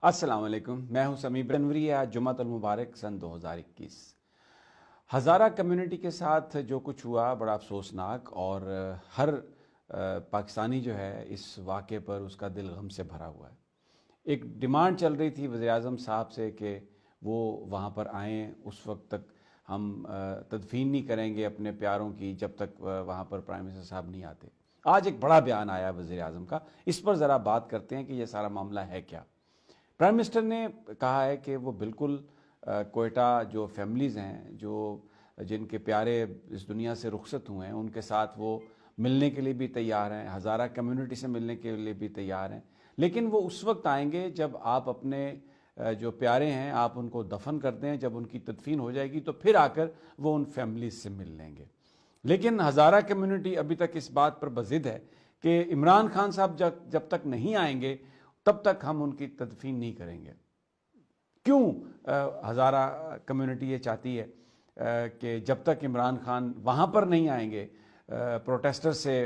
السلام علیکم، میں ہوں سمیع جنوری ہے، آج جمعۃ المبارک سن 2021۔ ہزارہ کمیونٹی کے ساتھ جو کچھ ہوا بڑا افسوسناک، اور ہر پاکستانی جو ہے اس واقعے پر اس کا دل غم سے بھرا ہوا ہے۔ ایک ڈیمانڈ چل رہی تھی وزیر اعظم صاحب سے کہ وہ وہاں پر آئیں، اس وقت تک ہم تدفین نہیں کریں گے اپنے پیاروں کی جب تک وہاں پر پرائم منسٹر صاحب نہیں آتے۔ آج ایک بڑا بیان آیا وزیر اعظم کا، اس پر ذرا بات کرتے ہیں کہ یہ سارا معاملہ ہے کیا۔ پرائم منسٹر نے کہا ہے کہ وہ بالکل کوئٹہ جو فیملیز ہیں جن کے پیارے اس دنیا سے رخصت ہوئے ہیں ان کے ساتھ وہ ملنے کے لیے بھی تیار ہیں، ہزارہ کمیونٹی سے ملنے کے لیے بھی تیار ہیں، لیکن وہ اس وقت آئیں گے جب آپ اپنے جو پیارے ہیں آپ ان کو دفن کر دیں، جب ان کی تدفین ہو جائے گی تو پھر آ کر وہ ان فیملیز سے مل لیں گے۔ لیکن ہزارہ کمیونٹی ابھی تک اس بات پر بضد ہے کہ عمران خان صاحب جب تک نہیں آئیں گے تب تک ہم ان کی تدفین نہیں کریں گے۔ کیوں ہزارہ کمیونٹی یہ چاہتی ہے کہ جب تک عمران خان وہاں پر نہیں آئیں گے پروٹیسٹر سے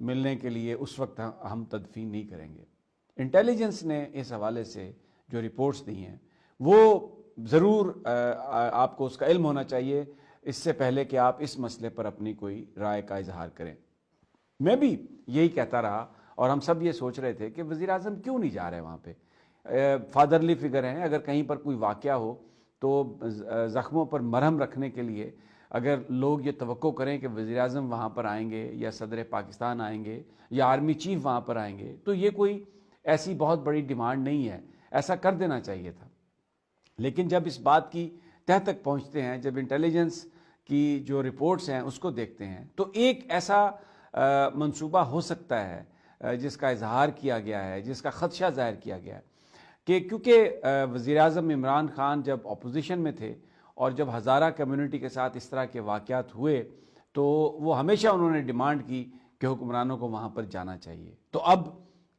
ملنے کے لیے اس وقت ہم تدفین نہیں کریں گے؟ انٹیلیجنس نے اس حوالے سے جو رپورٹس دی ہیں وہ ضرور آپ کو اس کا علم ہونا چاہیے اس سے پہلے کہ آپ اس مسئلے پر اپنی کوئی رائے کا اظہار کریں۔ میں بھی یہی کہتا رہا اور ہم سب یہ سوچ رہے تھے کہ وزیر اعظم کیوں نہیں جا رہے وہاں پہ، فادرلی فگر ہیں، اگر کہیں پر کوئی واقعہ ہو تو زخموں پر مرہم رکھنے کے لیے اگر لوگ یہ توقع کریں کہ وزیر اعظم وہاں پر آئیں گے یا صدر پاکستان آئیں گے یا آرمی چیف وہاں پر آئیں گے تو یہ کوئی ایسی بہت بڑی ڈیمانڈ نہیں ہے، ایسا کر دینا چاہیے تھا۔ لیکن جب اس بات کی تہ تک پہنچتے ہیں، جب انٹیلیجنس کی جو رپورٹس ہیں اس کو دیکھتے ہیں تو ایک ایسا منصوبہ ہو سکتا ہے جس کا اظہار کیا گیا ہے، جس کا خدشہ ظاہر کیا گیا ہے کہ کیونکہ وزیر اعظم عمران خان جب اپوزیشن میں تھے اور جب ہزارہ کمیونٹی کے ساتھ اس طرح کے واقعات ہوئے تو وہ ہمیشہ انہوں نے ڈیمانڈ کی کہ حکمرانوں کو وہاں پر جانا چاہیے۔ تو اب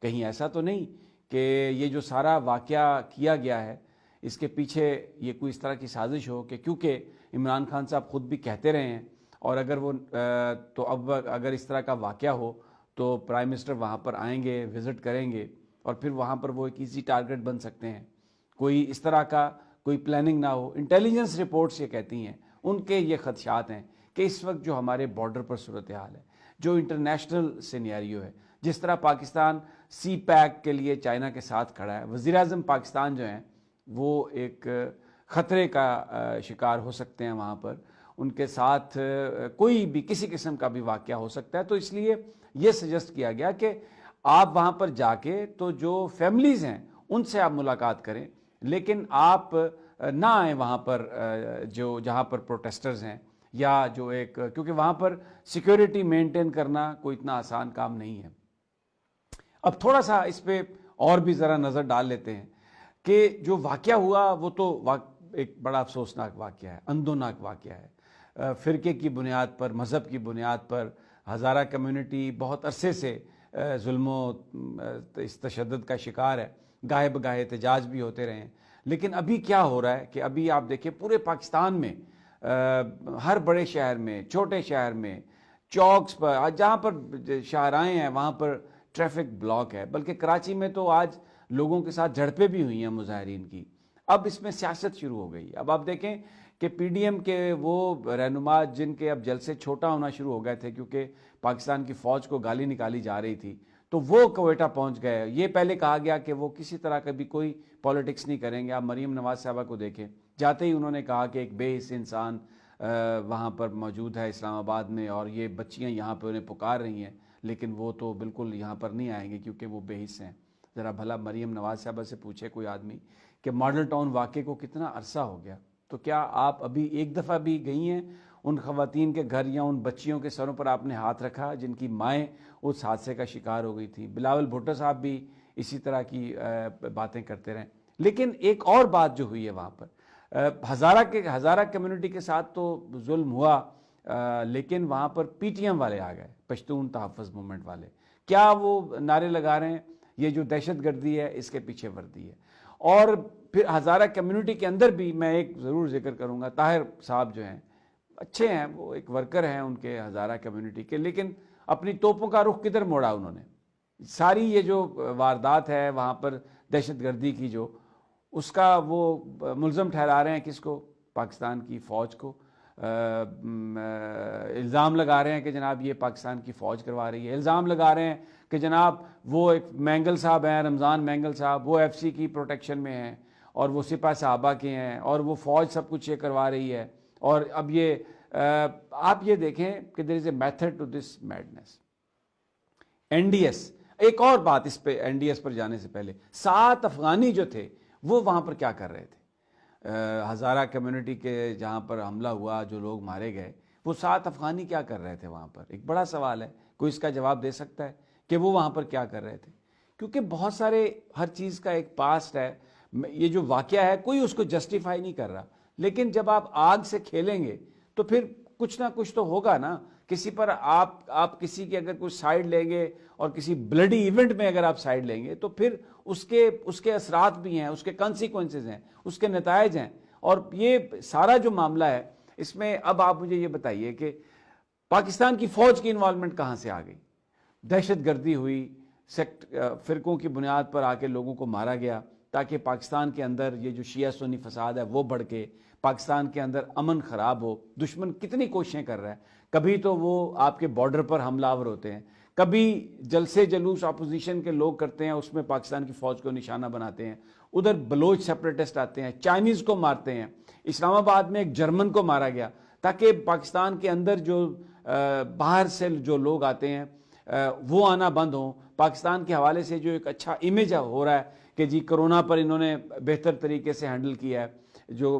کہیں ایسا تو نہیں کہ یہ جو سارا واقعہ کیا گیا ہے اس کے پیچھے یہ کوئی اس طرح کی سازش ہو کہ کیونکہ عمران خان صاحب خود بھی کہتے رہے ہیں اور اگر اس طرح کا واقعہ ہو تو پرائم منسٹر وہاں پر آئیں گے، وزٹ کریں گے اور پھر وہاں پر وہ ایک ایزی ٹارگٹ بن سکتے ہیں، کوئی اس طرح کا کوئی پلاننگ نہ ہو۔ انٹیلیجنس رپورٹس یہ کہتی ہیں، ان کے یہ خدشات ہیں کہ اس وقت جو ہمارے بارڈر پر صورتحال ہے، جو انٹرنیشنل سینیریو ہے، جس طرح پاکستان سی پیک کے لیے چائنا کے ساتھ کھڑا ہے، وزیر اعظم پاکستان جو ہیں وہ ایک خطرے کا شکار ہو سکتے ہیں، وہاں پر ان کے ساتھ کوئی بھی کسی قسم کا بھی واقعہ ہو سکتا ہے۔ تو اس لیے یہ سجسٹ کیا گیا کہ آپ وہاں پر جا کے تو جو فیملیز ہیں ان سے آپ ملاقات کریں، لیکن آپ نہ آئیں وہاں پر جہاں پر پروٹیسٹرز ہیں یا جو کیونکہ وہاں پر سیکیورٹی مینٹین کرنا کوئی اتنا آسان کام نہیں ہے۔ اب تھوڑا سا اس پہ اور بھی ذرا نظر ڈال لیتے ہیں کہ جو واقعہ ہوا وہ تو ایک بڑا افسوسناک واقعہ ہے، اندوناک واقعہ ہے۔ فرقے کی بنیاد پر، مذہب کی بنیاد پر ہزارہ کمیونٹی بہت عرصے سے ظلم و اس تشدد کا شکار ہے، گاہے بگاہے احتجاج بھی ہوتے رہے ہیں۔ لیکن ابھی کیا ہو رہا ہے کہ ابھی آپ دیکھیں پورے پاکستان میں ہر بڑے شہر میں، چھوٹے شہر میں، چوکس پر، جہاں پر شاہراہیں ہیں وہاں پر ٹریفک بلاک ہے، بلکہ کراچی میں تو آج لوگوں کے ساتھ جھڑپیں بھی ہوئی ہیں مظاہرین کی۔ اب اس میں سیاست شروع ہو گئی۔ اب آپ دیکھیں کہ پی ڈی ایم کے وہ رہنما جن کے اب جلسے چھوٹا ہونا شروع ہو گئے تھے کیونکہ پاکستان کی فوج کو گالی نکالی جا رہی تھی، تو وہ کوئٹہ پہنچ گئے۔ یہ پہلے کہا گیا کہ وہ کسی طرح کا بھی کوئی پالیٹکس نہیں کریں گے۔ آپ مریم نواز صاحبہ کو دیکھیں، جاتے ہی انہوں نے کہا کہ ایک بے حس انسان وہاں پر موجود ہے اسلام آباد میں اور یہ بچیاں یہاں پہ انہیں پکار رہی ہیں، لیکن وہ تو بالکل یہاں پر نہیں آئیں گے کیونکہ وہ بے حس ہیں۔ ذرا بھلا مریم نواز صاحبہ سے پوچھے کوئی آدمی کہ ماڈل ٹاؤن واقعے کو کتنا عرصہ ہو گیا، تو کیا آپ ابھی ایک دفعہ بھی گئی ہیں ان خواتین کے گھر یا ان بچیوں کے سروں پر آپ نے ہاتھ رکھا جن کی مائیں اس حادثے کا شکار ہو گئی تھی؟ بلاول بھٹو صاحب بھی اسی طرح کی باتیں کرتے رہیں۔ لیکن ایک اور بات جو ہوئی ہے وہاں پر، ہزارہ کمیونٹی کے ساتھ تو ظلم ہوا، لیکن وہاں پر پی ٹی ایم والے آ گئے، پشتون تحفظ موومنٹ والے۔ کیا وہ نعرے لگا رہے ہیں یہ جو دہشت گردی ہے اس کے پیچھے وردی ہے؟ اور پھر ہزارہ کمیونٹی کے اندر بھی میں ایک ضرور ذکر کروں گا، طاہر صاحب جو ہیں اچھے ہیں، وہ ایک ورکر ہیں ان کے ہزارہ کمیونٹی کے، لیکن اپنی توپوں کا رخ کدھر موڑا انہوں نے؟ ساری یہ جو واردات ہے وہاں پر دہشت گردی کی جو اس کا وہ ملزم ٹھہرا رہے ہیں کس کو؟ پاکستان کی فوج کو. الزام لگا رہے ہیں کہ جناب یہ پاکستان کی فوج کروا رہی ہے. الزام لگا رہے ہیں کہ جناب وہ ایک مینگل صاحب ہیں، رمضان مینگل صاحب، وہ ایف سی کی پروٹیکشن میں ہیں اور وہ سپاہ صحابہ کے ہیں اور وہ فوج سب کچھ یہ کروا رہی ہے. اور اب یہ آپ یہ دیکھیں کہ there is a method to this madness. N D S, ایک اور بات اس پہ، این ڈی ایس پر جانے سے پہلے 7 افغانی جو تھے وہ وہاں پر کیا کر رہے تھے؟ ہزارہ کمیونٹی کے جہاں پر حملہ ہوا، جو لوگ مارے گئے، وہ 7 افغانی کیا کر رہے تھے وہاں پر؟ ایک بڑا سوال ہے. کوئی اس کا جواب دے سکتا ہے کہ وہ وہاں پر کیا کر رہے تھے؟ کیونکہ بہت سارے، ہر چیز کا ایک پاسٹ ہے. یہ جو واقعہ ہے کوئی اس کو جسٹیفائی نہیں کر رہا، لیکن جب آپ آگ سے کھیلیں گے تو پھر کچھ نہ کچھ تو ہوگا نا. کسی پر آپ کسی کی اگر کوئی سائیڈ لیں گے اور کسی بلڈی ایونٹ میں اگر آپ سائیڈ لیں گے تو پھر اس کے اثرات بھی ہیں، اس کے کانسیکوینسز ہیں، اس کے نتائج ہیں. اور یہ سارا جو معاملہ ہے اس میں اب آپ مجھے یہ بتائیے کہ پاکستان کی فوج کی انوالومنٹ کہاں سے آ گئی؟ دہشت گردی ہوئی، فرقوں کی بنیاد پر آ کے لوگوں کو مارا گیا تاکہ پاکستان کے اندر یہ جو شیعہ سنی فساد ہے وہ بڑھ کے پاکستان کے اندر امن خراب ہو. دشمن کتنی کوششیں کر رہا ہے. کبھی تو وہ آپ کے بارڈر پر حملہ آور ہوتے ہیں، کبھی جلسے جلوس اپوزیشن کے لوگ کرتے ہیں، اس میں پاکستان کی فوج کو نشانہ بناتے ہیں. ادھر بلوچ سیپریٹسٹ آتے ہیں، چائنیز کو مارتے ہیں. اسلام آباد میں ایک جرمن کو مارا گیا تاکہ پاکستان کے اندر جو باہر سے جو لوگ آتے ہیں وہ آنا بند ہوں. پاکستان کے حوالے سے جو ایک اچھا امیج ہو رہا ہے کہ جی کرونا پر انہوں نے بہتر طریقے سے ہینڈل کیا ہے، جو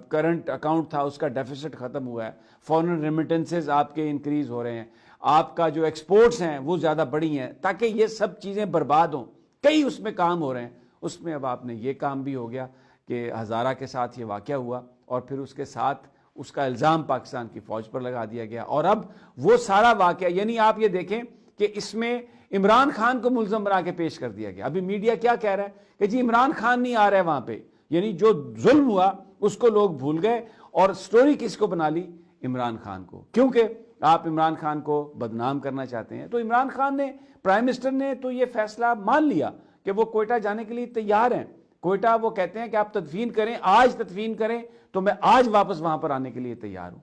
کرنٹ اکاؤنٹ تھا اس کا ڈیفیسٹ ختم ہوا ہے، فورن ریمیٹنسز آپ کے انکریز ہو رہے ہیں، آپ کا جو ایکسپورٹس ہیں وہ زیادہ بڑھی ہیں، تاکہ یہ سب چیزیں برباد ہوں. کئی اس میں کام ہو رہے ہیں. اس میں اب آپ نے یہ کام بھی ہو گیا کہ ہزارہ کے ساتھ یہ واقعہ ہوا اور پھر اس کے ساتھ اس کا الزام پاکستان کی فوج پر لگا دیا گیا. اور اب وہ سارا واقعہ، یعنی آپ یہ دیکھیں کہ اس میں عمران خان کو ملزم بنا کے پیش کر دیا گیا. ابھی میڈیا کیا کہہ رہا ہے کہ جی عمران خان نہیں آ رہا ہے وہاں پہ، یعنی جو ظلم ہوا اس کو لوگ بھول گئے اور سٹوری کس کو بنا لی؟ عمران خان کو. کیونکہ آپ عمران خان کو بدنام کرنا چاہتے ہیں. تو عمران خان نے، پرائم منسٹر نے تو یہ فیصلہ مان لیا کہ وہ کوئٹہ جانے کے لیے تیار ہیں. کوئٹہ وہ کہتے ہیں کہ آپ تدفین کریں، آج تدفین کریں تو میں آج واپس وہاں پر آنے کے لیے تیار ہوں.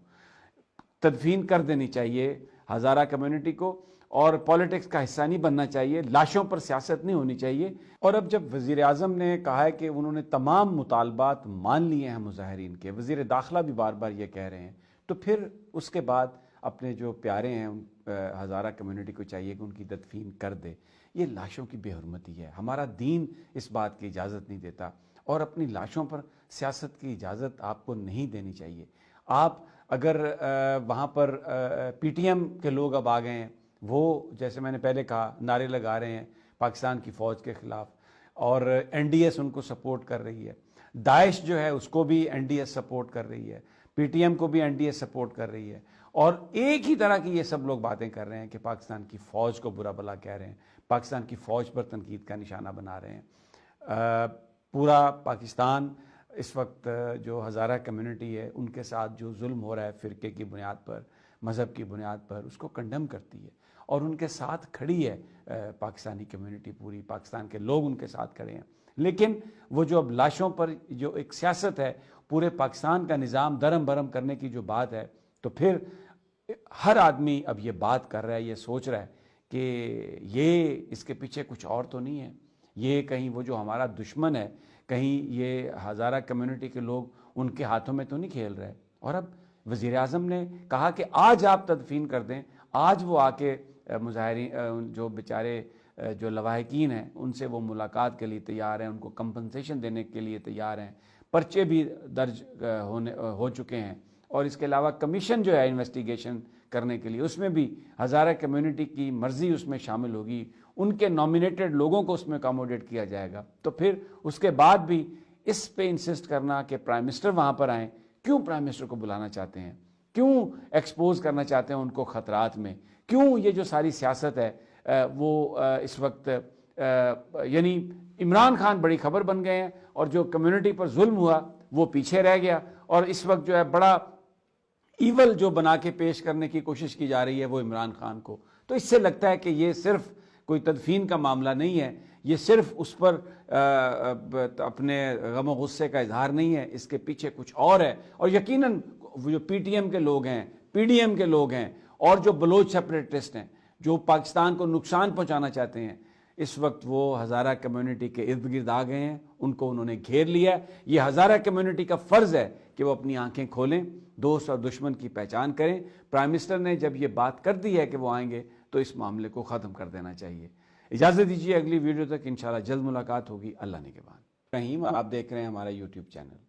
تدفین کر دینی چاہیے ہزارہ کمیونٹی کو، اور پالیٹکس کا حصہ نہیں بننا چاہیے، لاشوں پر سیاست نہیں ہونی چاہیے. اور اب جب وزیر اعظم نے کہا ہے کہ انہوں نے تمام مطالبات مان لیے ہیں مظاہرین کے، وزیر داخلہ بھی بار بار یہ کہہ رہے ہیں، تو پھر اس کے بعد اپنے جو پیارے ہیں ہزارہ کمیونٹی کو چاہیے کہ ان کی تدفین کر دے. یہ لاشوں کی بے حرمتی ہے. ہمارا دین اس بات کی اجازت نہیں دیتا، اور اپنی لاشوں پر سیاست کی اجازت آپ کو نہیں دینی چاہیے. آپ اگر وہاں پر پی ٹی ایم کے لوگ اب آ گئے ہیں، وہ جیسے میں نے پہلے کہا نعرے لگا رہے ہیں پاکستان کی فوج کے خلاف، اور این ڈی ایس ان کو سپورٹ کر رہی ہے. داعش جو ہے اس کو بھی این ڈی ایس سپورٹ کر رہی ہے، پی ٹی ایم کو بھی این ڈی ایس سپورٹ کر رہی ہے. اور ایک ہی طرح کی یہ سب لوگ باتیں کر رہے ہیں کہ پاکستان کی فوج کو برا بھلا کہہ رہے ہیں، پاکستان کی فوج پر تنقید کا نشانہ بنا رہے ہیں. پورا پاکستان اس وقت جو ہزارہ کمیونٹی ہے ان کے ساتھ جو ظلم ہو رہا ہے فرقے کی بنیاد پر، مذہب کی بنیاد پر، اس کو کنڈم کرتی ہے اور ان کے ساتھ کھڑی ہے. پاکستانی کمیونٹی، پوری پاکستان کے لوگ ان کے ساتھ کھڑے ہیں. لیکن وہ جو اب لاشوں پر جو ایک سیاست ہے، پورے پاکستان کا نظام درم برم کرنے کی جو بات ہے، تو پھر ہر آدمی اب یہ بات کر رہا ہے، یہ سوچ رہا ہے کہ یہ اس کے پیچھے کچھ اور تو نہیں ہے، یہ کہیں وہ جو ہمارا دشمن ہے، کہیں یہ ہزارہ کمیونٹی کے لوگ ان کے ہاتھوں میں تو نہیں کھیل رہے. اور اب وزیر اعظم نے کہا کہ آج آپ تدفین کر دیں. آج وہ آ کے مظاہرین جو بیچارے جو لواحقین ہیں ان سے وہ ملاقات کے لیے تیار ہیں، ان کو کمپنسیشن دینے کے لیے تیار ہیں. پرچے بھی درج ہو چکے ہیں، اور اس کے علاوہ کمیشن جو ہے انویسٹیگیشن کرنے کے لیے، اس میں بھی ہزارہ کمیونٹی کی مرضی اس میں شامل ہوگی، ان کے نامینیٹڈ لوگوں کو اس میں اکاموڈیٹ کیا جائے گا. تو پھر اس کے بعد بھی اس پہ انسسٹ کرنا کہ پرائم منسٹر وہاں پر آئیں. کیوں پرائم منسٹر کو بلانا چاہتے ہیں؟ کیوں ایکسپوز کرنا چاہتے ہیں ان کو خطرات میں؟ کیوں یہ جو ساری سیاست ہے وہ اس وقت یعنی عمران خان بڑی خبر بن گئے ہیں، اور جو کمیونٹی پر ظلم ہوا وہ پیچھے رہ گیا، اور اس وقت جو ہے بڑا ایول جو بنا کے پیش کرنے کی کوشش کی جا رہی ہے وہ عمران خان کو. تو اس سے لگتا ہے کہ یہ صرف کوئی تدفین کا معاملہ نہیں ہے، یہ صرف اس پر اپنے غم و غصے کا اظہار نہیں ہے، اس کے پیچھے کچھ اور ہے۔ اور یقیناً جو پی ٹی ایم کے لوگ ہیں، پی ڈی ایم کے لوگ ہیں، اور جو بلوچ سیپریٹسٹ ہیں جو پاکستان کو نقصان پہنچانا چاہتے ہیں، اس وقت وہ ہزارہ کمیونٹی کے ارد گرد آ گئے ہیں، ان کو انہوں نے گھیر لیا ہے۔ یہ ہزارہ کمیونٹی کا فرض ہے کہ وہ اپنی آنکھیں کھولیں، دوست اور دشمن کی پہچان کریں۔ پرائم منسٹر نے جب یہ بات کر دی ہے کہ وہ آئیں گے تو اس معاملے کو ختم کر دینا چاہیے۔ اجازت دیجیے، اگلی ویڈیو تک انشاءاللہ جلد ملاقات ہوگی، اللہ نے کے بعد۔ رحیم، آپ دیکھ رہے ہیں ہمارا یوٹیوب چینل۔